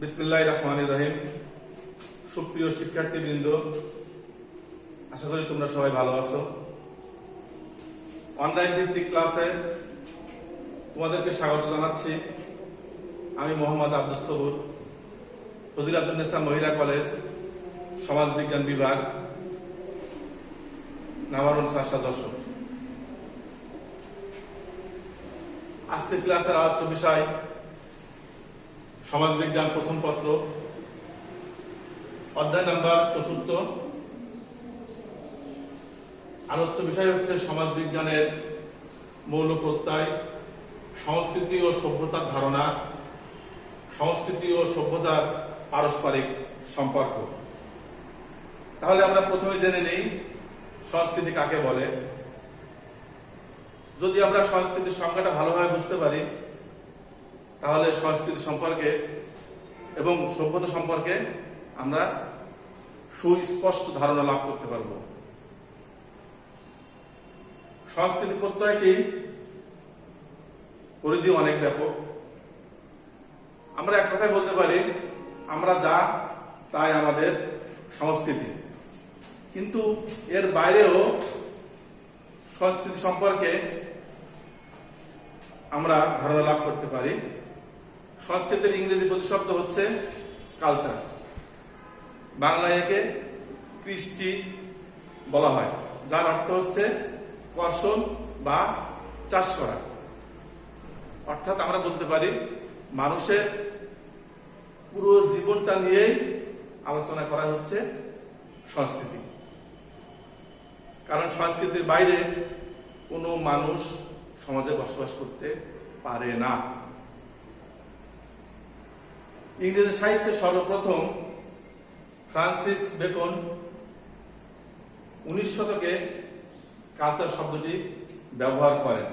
বিসমিল্লাহির রহমানির রহিম। সুপ্রিয় শিক্ষার্থীবৃন্দ, আশা করি তোমরা সবাই ভালো আছো। অনলাইন ভিত্তিক ক্লাসে তোমাদেরকে স্বাগত জানাচ্ছি। আমি মোহাম্মদ আব্দুস সবুর, ফজিলাতুন্নেসা মহিলা কলেজ, সমাজ বিজ্ঞান বিভাগ, নাভারুন শাসা যশোর। আজকের ক্লাসের আলোচ্য বিষয় সমাজ বিজ্ঞান প্রথম পত্র, অধ্যায় নাম্বার ৪। আলোচ্য বিষয় হচ্ছে সমাজ বিজ্ঞানের মৌল প্রত্যয়, সংস্কৃতি ও সভ্যতার ধারণা, সংস্কৃতি ও সভ্যতার পারস্পরিক সম্পর্ক। তাহলে আমরা প্রথমে জেনে নেই সংস্কৃতি কাকে বলে। যদি আমরা সংস্কৃতির সংজ্ঞাটা ভালোভাবে বুঝতে পারি, তাহলে সংস্কৃতি সম্পর্কে এবং সভ্যতা সম্পর্কে আমরা সুস্পষ্ট ধারণা লাভ করতে পারব। সংস্কৃতি প্রত্যয়টি পরিধি অনেক ব্যাপক। আমরা এক কথায় বলতে পারি, আমরা যা তাই আমাদের সংস্কৃতি। কিন্তু এর বাইরেও সংস্কৃতি সম্পর্কে আমরা ধারণা লাভ করতে পারি। সংস্কৃতির ইংরেজি প্রতিশব্দ হচ্ছে কালচার। বাংলায় একে কৃষ্টি বলা হয়, যার অর্থ হচ্ছে কর্ষণ বা চাষ করা। অর্থাৎ আমরা বলতে পারি মানুষের পুরো জীবনটা নিয়েই আলোচনা করা হচ্ছে সংস্কৃতি। কারণ সংস্কৃতির বাইরে কোনো মানুষ সমাজে বসবাস করতে পারে না। ইংরেজি সাহিত্যে সর্বপ্রথম ফ্রান্সিস বেকন 19 শতকে কালচার শব্দটি ব্যবহার করেন।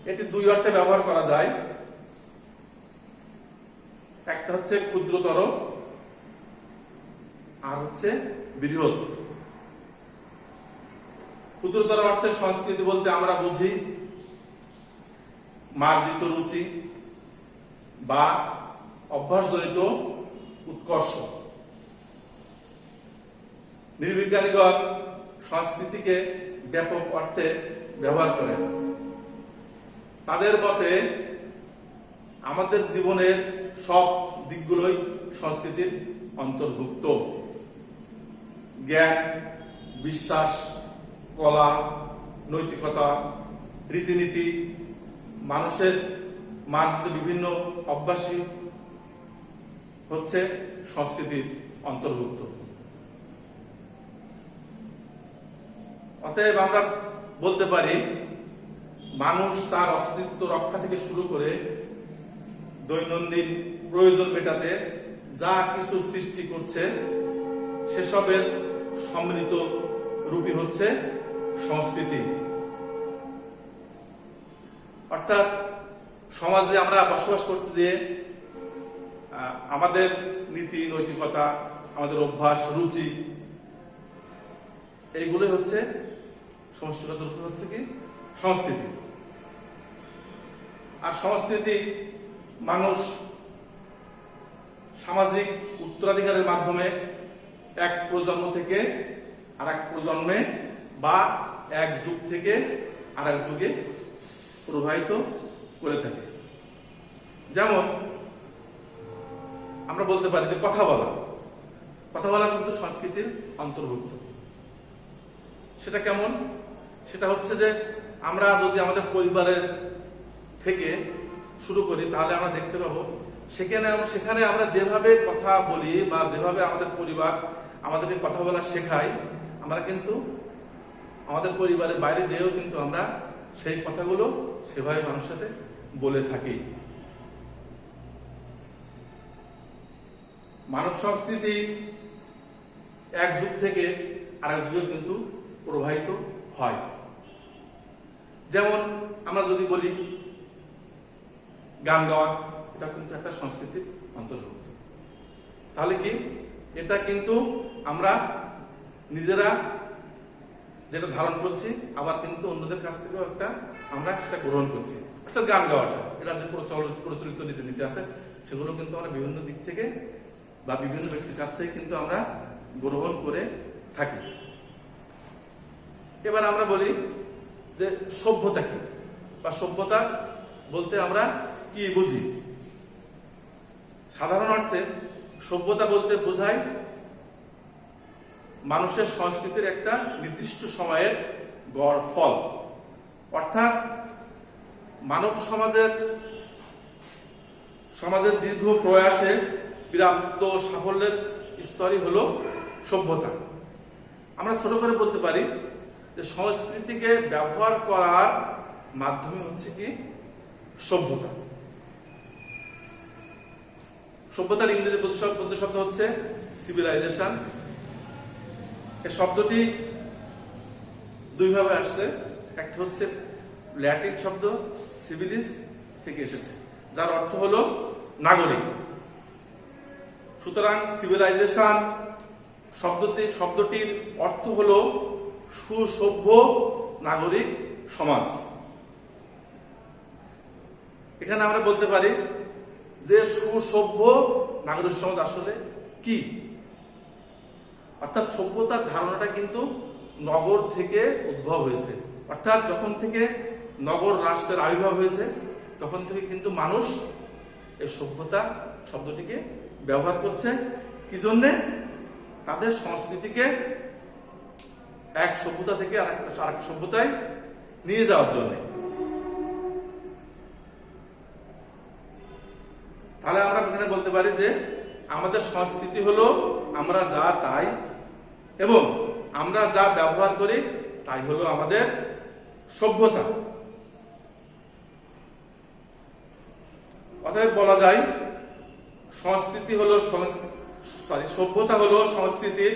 এটি দুই অর্থে ব্যবহার করা যায়। একটা হচ্ছে ক্ষুদ্রতর, আর হচ্ছে বৃহৎ। ক্ষুদ্রতর অর্থে সংস্কৃতি বলতে আমরা বুঝি মার্জিত রুচি বা অভ্যাসজনিত উৎকর্ষ। নৃবিজ্ঞানীগণ সংস্কৃতিকে ব্যাপক অর্থে ব্যবহার করেন। তাদের মতে আমাদের জীবনের সব দিকগুলোই সংস্কৃতির অন্তর্ভুক্ত। জ্ঞান, বিশ্বাস, কলা, নৈতিকতা, রীতিনীতি, মানুষের মার্জিত বিভিন্ন অভ্যাসই হচ্ছে সংস্কৃতির অন্তর্ভুক্ত। অতএব আমরা বলতে পারি, মানুষ তার অস্তিত্ব রক্ষা থেকে শুরু করে দৈনন্দিন প্রয়োজন মেটাতে যা কিছু সৃষ্টি করছে, সেসবের সম্মিলিত রূপই হচ্ছে সংস্কৃতি। অর্থাৎ সমাজে আমরা বসবাস করতে গিয়ে আমাদের নীতি, নৈতিকতা, আমাদের অভ্যাস, রুচি, এইগুলোই হচ্ছে সমষ্টিগত রূপে হচ্ছে কি সংস্কৃতি। আর সংস্কৃতি মানুষ সামাজিক উত্তরাধিকারের মাধ্যমে এক প্রজন্ম থেকে আর এক প্রজন্মে বা এক যুগ থেকে আর এক যুগে প্রবাহিত করে থাকে। যেমন আমরা বলতে পারি যে কথা বলা কিন্তু সংস্কৃতির অন্তর্ভুক্ত। সেটা কেমন? সেটা হচ্ছে যে আমরা যদি আমাদের পরিবারের থেকে শুরু করি, তাহলে আমরা দেখতে পাবো সেখানে আমরা যেভাবে কথা বলি বা যেভাবে আমাদের পরিবার আমাদেরকে কথা বলা শেখায়, আমরা কিন্তু আমাদের পরিবারের বাইরে যেও কিন্তু আমরা সেই কথাগুলো সেভাবে মানুষের সাথে বলে থাকি। মানব সংস্কৃতি এক যুগ থেকে আরেক যুগে কিন্তু প্রবাহিত হয়। যেমন আমরা যদি বলি গান গাওয়া, এটা কিন্তু একটা সংস্কৃতির অন্তর্ভুক্ত। তাহলে কি এটা কিন্তু আমরা নিজেরা যেটা ধারণ করছি, আবার কিন্তু অন্যদের কাছ থেকেও আমরা সেটা গ্রহণ করছি। অর্থাৎ গান গাওয়াটা, এটা যে প্রচলিত রীতিনীতি আছে সেগুলো কিন্তু আমরা বিভিন্ন দিক থেকে বা বিভিন্ন ব্যক্তির কাছ থেকে কিন্তু আমরা গ্রহণ করে থাকি। এবার আমরা বলি যে সভ্যতা কি, বা সভ্যতা বলতে আমরা কি বুঝি। সাধারণ অর্থে সভ্যতা বলতে বোঝায় মানুষের সংস্কৃতির একটা নির্দিষ্ট সময়ের গড় ফল, অর্থাৎ মানব সমাজের দীর্ঘ প্রয়াসে প্রাপ্ত সাফল্যের স্তরই হলো সভ্যতা। আমরা ছোট করে বলতে পারি যে সংস্কৃতিকে ব্যবহার করার মাধ্যমে হচ্ছে কি সভ্যতা। সভ্যতার ইংরেজি প্রতিশব্দ হচ্ছে সিভিলাইজেশন। এই শব্দটি দুইভাবে আসছে। একটা হচ্ছে ল্যাটিন শব্দ সিভিলিস থেকে এসেছে, যার অর্থ হলো নাগরিক। সুতরাং সিভিলাইজেশন শব্দটির অর্থ হলো সুসভ্য নাগরিক সমাজ। এখানে আমরা বলতে পারি যে সুসভ্য নাগরিক সমাজ আসলে কি। অর্থাৎ সভ্যতার ধারণাটা কিন্তু নগর থেকে উদ্ভব হয়েছে। অর্থাৎ যখন থেকে নগর রাষ্ট্রের আবির্ভাব হয়েছে তখন থেকে কিন্তু মানুষ এই সভ্যতা শব্দটিকে ব্যবহার করছে। কি জন্যে? তাদের সংস্কৃতিকে এক সভ্যতা থেকে আরেকটা সভ্যতায় নিয়ে যাওয়ার জন্য। তাহলে আমরা এখানে বলতে পারি যে আমাদের সংস্কৃতি হলো আমরা যা তাই, এবং আমরা যা ব্যবহার করি তাই হলো আমাদের সভ্যতা। অতএব বলা যায় সভ্যতা হলো সংস্কৃতির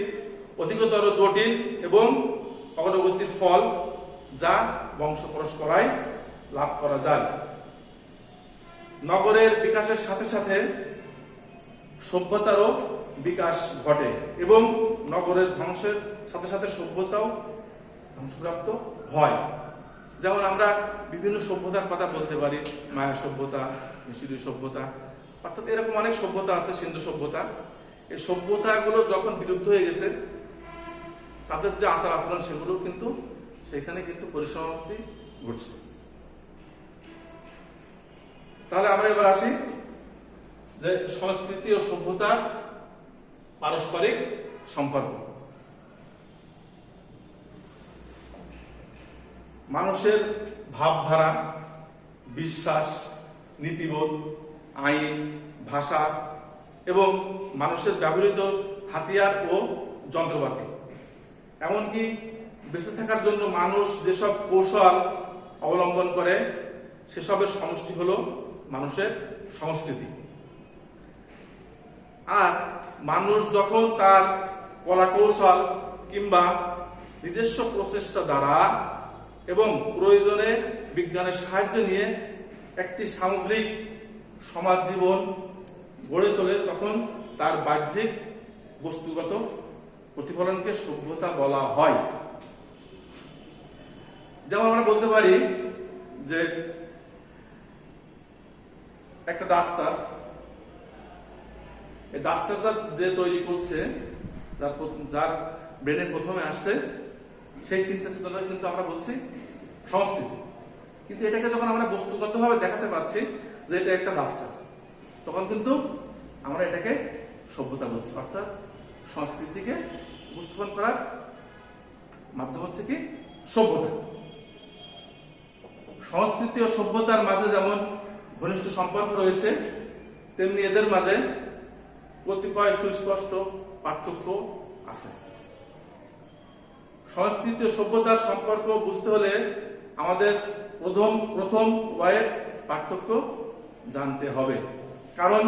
অধিকতর জটিল এবং অগ্রগতির ফল, যা বংশ পরম্পরায় লাভ করা যায়। নগরের বিকাশের সাথে সাথে সভ্যতারও বিকাশ ঘটে, এবং নগরের ধ্বংসের সাথে সাথে সভ্যতাও ধ্বংসপ্রাপ্ত হয়। যেমন আমরা বিভিন্ন সভ্যতার কথা বলতে পারি, মায়া সভ্যতা, মিশরীয় সভ্যতা, অর্থাৎ এরকম অনেক সভ্যতা আছে। সিন্ধু সভ্যতা, এই সভ্যতাগুলো যখন বিলুপ্ত হয়ে গেছে তাদের যে আচার আচরণ সেগুলো কিন্তু সেখানে কিন্তু পরিসমাপ্তি ঘটছে। তাহলে আমরা এবার আসি যে সংস্কৃতি ও সভ্যতার পারস্পরিক সম্পর্ক। মানুষের ভাবধারা, বিশ্বাস, নীতিবোধ, আইন, ভাষা এবং মানুষের ব্যবহৃত হাতিয়ার ও যন্ত্রপাতি, এমনকি বেঁচে থাকার জন্য মানুষ যেসব কৌশল অবলম্বন করে সেসবের সমষ্টি হলো মানুষের সংস্কৃতি। আর মানুষ যখন তার কলা কৌশল কিংবা নিজস্ব প্রচেষ্টা দ্বারা এবং প্রয়োজনে বিজ্ঞানের সাহায্য নিয়ে একটি সামগ্রিক সমাজ জীবন গড়ে তোলে, তখন তার বাহ্যিক বস্তুগত প্রতিফলনকে সভ্যতা বলা হয়। যেমন আমরা বলতে পারি যে একটা ডাস্টার, এই ডাস্টারটা যে তৈরি করছে, যার ব্রেনে প্রথমে আসছে, সেই চিন্তা চেতনা কিন্তু আমরা বলছি সংস্কৃতি। কিন্তু এটাকে যখন আমরা বস্তুগতভাবে দেখাতে পাচ্ছি যে এটা একটা ডাস্টার, তখন কিন্তু আমরা এটাকে সভ্যতা বলছি। অর্থাৎ সংস্কৃতিকে উপস্থাপন করার মাধ্যম হচ্ছে কি সভ্যতা। সংস্কৃতি ও সভ্যতার মাঝে যেমন ঘনিষ্ঠ সম্পর্ক রয়েছে, তেমনি এদের মাঝে কতিপয় সুস্পষ্ট পার্থক্য আছে। সংস্কৃতি ও সভ্যতার সম্পর্ক বুঝতে হলে আমাদের প্রথম উভয়ের পার্থক্য জানতে হবে। কারণ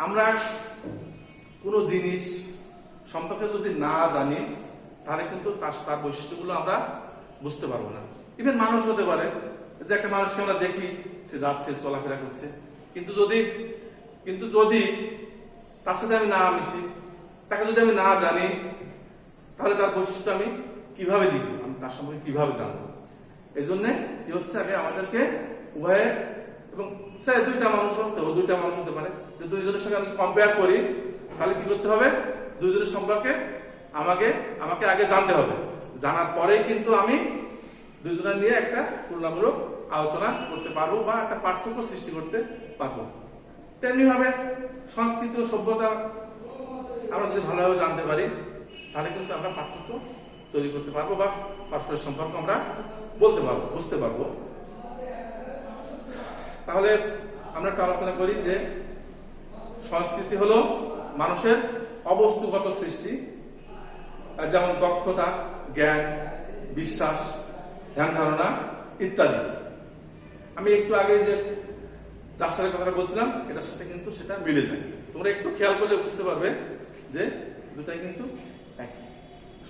আমরা কোনো জিনিস সম্পর্কে যদি না জানি তাহলে কিন্তু তার বৈশিষ্ট্যগুলো আমরা বুঝতে পারবো না। ইভেন মানুষ হতে পারে যে একটা মানুষকে আমরা দেখি, সে যাচ্ছে, চলাফেরা করছে, কিন্তু যদি তার সাথে আমি না মিশি, তাকে যদি আমি না জানি, তাহলে তার বৈশিষ্ট্য আমি কিভাবে লিখবো? আমি তার সম্পর্কে কিভাবে জানবো? এই জন্য কি হচ্ছে, আগে আমাদেরকে উভয়ে, এবং সে দুইটা মানুষ হতে পারে, যে দুইজনের সঙ্গে আমি কম্পেয়ার করি, তাহলে কি করতে হবে, দুইজনের সম্পর্কে আমাকে আগে জানতে হবে। জানার পরেই কিন্তু আমি দুইজনের নিয়ে একটা তুলনামূলক আলোচনা করতে পারবো বা একটা পার্থক্য সৃষ্টি করতে পারবো। তেমনি ভাবে সংস্কৃতি ও সভ্যতা আমরা যদি ভালোভাবে জানতে পারি, তাহলে কিন্তু আমরা পার্থক্য তৈরি করতে পারবো বা পারস্পরিক সম্পর্ক আমরা বলতে পারবো, বুঝতে পারবো। তাহলে আমরা একটু আলোচনা করি যে সংস্কৃতি হলো মানুষের অবস্তুগত সৃষ্টি, যেমন দক্ষতা, জ্ঞান, বিশ্বাস, ধ্যান ধারণা ইত্যাদি। আমি একটু আগে যে রাষ্ট্রের কথাটা বলছিলাম, এটার সাথে কিন্তু সেটা মিলে যায়। তোমরা একটু খেয়াল করলে বুঝতে পারবে যে দুটাই কিন্তু একই।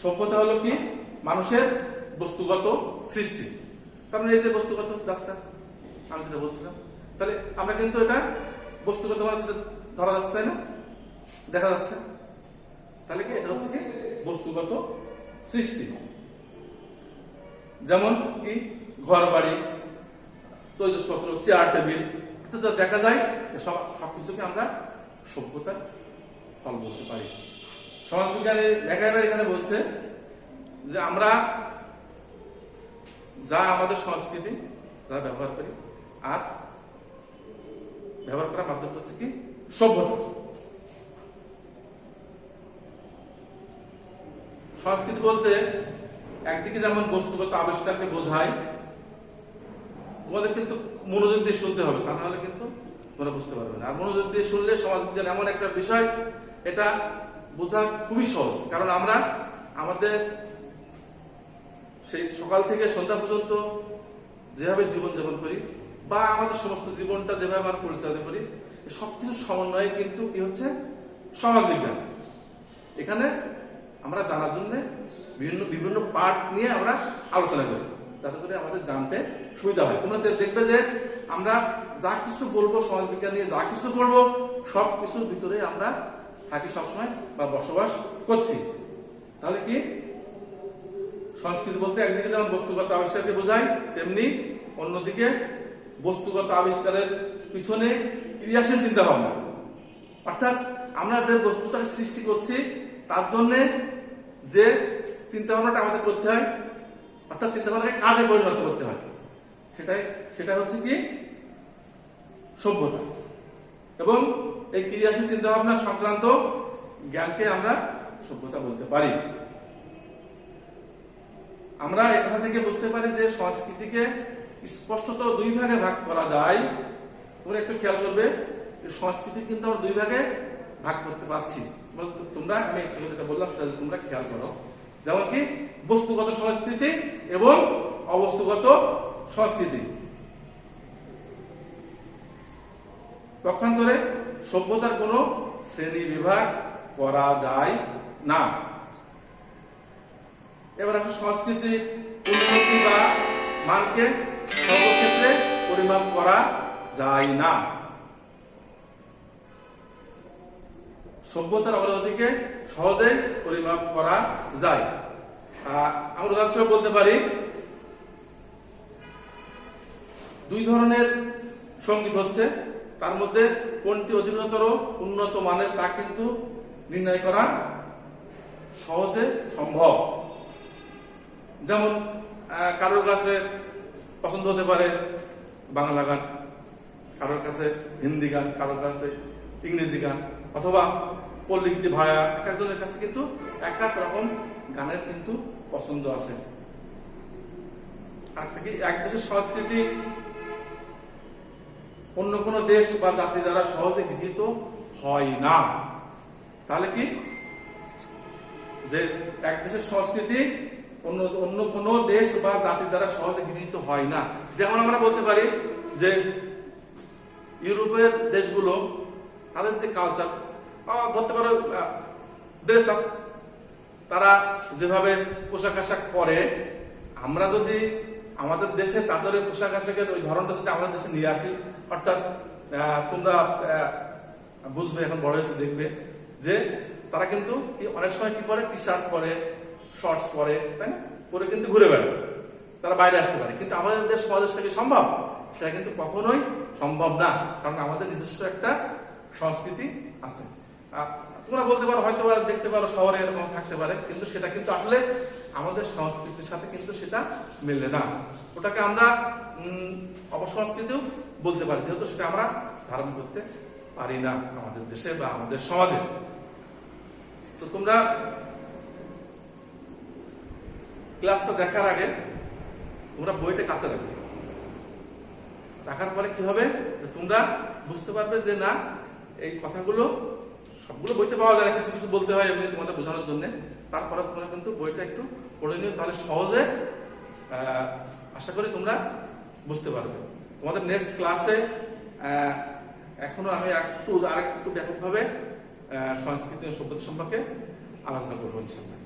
সভ্যতা হলো কি, মানুষের বস্তুগত সৃষ্টি। কারণ এই যে বস্তুগত গাছটা আমি যেটা বলছিলাম, তাহলে আমরা কিন্তু এটা বস্তুগত মানে সেটা ধরা যাচ্ছে, তাই না, দেখা যাচ্ছে। তাহলে কি এটা হচ্ছে কি বস্তুগত সৃষ্টি। যেমন কি ঘর বাড়ি, তৈজসপত্র, চেয়ার টেবিল, যা দেখা যায় সবকিছুকে আমরা সভ্যতার ফল বলতে পারি। সমাজবিজ্ঞানের ম্যাকাইভার এখানে বলছে যে আমরা যা আমাদের সংস্কৃতি যা ব্যবহার করি, আর ব্যবহার করার মাধ্যম হচ্ছে কি সভ্যতা। সংস্কৃতি বলতে একদিকে যেমন বস্তুগত আবিষ্কারকে বোঝায়, তোমাদের কিন্তু মনোযোগ দিয়ে শুনতে হবে, তা নাহলে কিন্তু তোমরা বুঝতে পারবে না। আর মনোযোগ দিয়ে শুনলে সমাজবিজ্ঞান এমন একটা বিষয়, এটা বোঝা খুবই সহজ। কারণ আমরা আমাদের সেই সকাল থেকে সন্ধ্যা পর্যন্ত যেভাবে জীবনযাপন করি, বা আমাদের সমস্ত জীবনটা যেভাবে আমরা পরিচালিত করি, সবকিছু সমন্বয়ে কিন্তু কি হচ্ছে সমাজবিজ্ঞান। এখানে আমরা জানার জন্য বিভিন্ন পার্ট নিয়ে আমরা আলোচনা করি, যাতে করে আমাদের জানতে সুবিধা হয়। তোমরা দেখবে যে আমরা যা কিছু বলবো সমাজবিজ্ঞান নিয়ে, যা কিছু করবো, সব কিছুর ভিতরে আমরা থাকি সবসময় বা বসবাস করছি। তাহলে কি সংস্কৃতি বলতে একদিকে যেমন বস্তুগত আবিষ্কারকে বোঝায়, তেমনি অন্যদিকে বস্তুগত আবিষ্কারের পিছনে ক্রিয়াশীল চিন্তা ভাবনা। অর্থাৎ আমরা যে বস্তুটাকে সৃষ্টি করছি, তার জন্য যে চিন্তা ভাবনাটা আমাদের করতে হয়, অর্থাৎ চিন্তা ভাবনাকে কাজে পরিণত করতে হয়, সেটা হচ্ছে কি সভ্যতা। এবং এই ক্রিয়াশীল চিন্তা ভাবনা সংক্রান্ত জ্ঞানকে আমরা সভ্যতা বলতে পারি। আমরা এখান থেকে বুঝতে পারি যে সংস্কৃতিকে স্পষ্টত দুই ভাগে ভাগ করা যায়। তোমরা একটু খেয়াল করবে, সংস্কৃতি কিন্তু আমরা দুই ভাগে ভাগ করতে পারছি। তোমরা আমি একটু যেটা বললাম সেটা তোমরা খেয়াল করো। যেমন কি বস্তুগত সংস্কৃতি এবং অবস্তুগত সংস্কৃতি। পক্ষান্তরে সভ্যতার কোনো শ্রেণী বিভাগ করা যায় না। এবার আসলে সংস্কৃতি উন্নতি বা মানকে সর্বক্ষেত্রে পরিমাপ করা যায় না। সভ্যতার অগ্রগতিকে সহজে পরিমাপ করা যায়। আমরা উদাহরণস্বরূপ বলতে পারি, দুই ধরনের সঙ্গীত হচ্ছে, তার মধ্যে কোনটি অধিকতর উন্নত মানের তা কিন্তু নির্ণয় করা সহজে সম্ভব। যেমন কারোর কাছে পছন্দ হতে পারে বাংলা গান, কারোর কাছে হিন্দি গান, কারোর কাছে ইংরেজি গান, অথবা পল্লীগীতি ভায়া। এক একজনের কাছে কিন্তু এক এক রকম গানের কিন্তু পছন্দ আছে। আর কি এক দেশের সংস্কৃতি অন্য কোনো দেশ বা জাতি দ্বারা সহজে গৃহীত হয় না। তাহলে কি যে এক দেশের সংস্কৃতি অন্য কোনো দেশ বা জাতির দ্বারা সহজে গৃহীত হয় না। যেমন আমরা বলতে পারি যে ইউরোপের দেশগুলো, তাদের যে কালচার, ধরতে পারো ড্রেস আপ, তারা যেভাবে পোশাক আশাক পরে, আমরা যদি আমাদের দেশে তাদের পোশাক আশাকের ওই ধরনটা যদি আমাদের দেশে নিয়ে আসি, অর্থাৎ তোমরা বুঝবে, এখন বড় হয়েছে দেখবে যে তারা কিন্তু অনেক সময় কি পরে, টি শার্ট পরে, শর্টস পরে, তাই না, পরে কিন্তু ঘুরে বেড়াবে, তারা বাইরে আসতে পারে। কিন্তু আমাদের দেশ সমাজের সাথে সম্ভব, সেটা কিন্তু কখনোই সম্ভব না, কারণ আমাদের নিজস্ব একটা সংস্কৃতি আছে। তোমরা বলতে পারো, হয়তো দেখতে পারো শহরে এরকম থাকতে পারে, কিন্তু সেটা কিন্তু আসলে আমাদের সংস্কৃতির সাথে কিন্তু সেটা মেলে না। ওটাকে আমরা অপসংস্কৃতিও বলতে পারি, যেহেতু সেটা আমরা ধারণ করতে পারি না আমাদের দেশে বা আমাদের সমাজে। তো তোমরা ক্লাসটা দেখার আগে তোমরা বইটা কাছে রাখবে। রাখার পরে কি হবে, তোমরা বুঝতে পারবে যে না, এই কথাগুলো সবগুলো বইতে পাওয়া যায় না, কিছু কিছু বলতে হয় এমনি তোমাদের বোঝানোর জন্য। তারপরে তোমরা কিন্তু বইটা একটু পড়ে নিও, তাহলে সহজে আশা করি তোমরা বুঝতে পারবে। তোমাদের নেক্সট ক্লাসে এখনো আমি আরেকটু ব্যাপকভাবে সংস্কৃতি ও সভ্যতা সম্পর্কে আলোচনা করবো ইনশাআল্লাহ।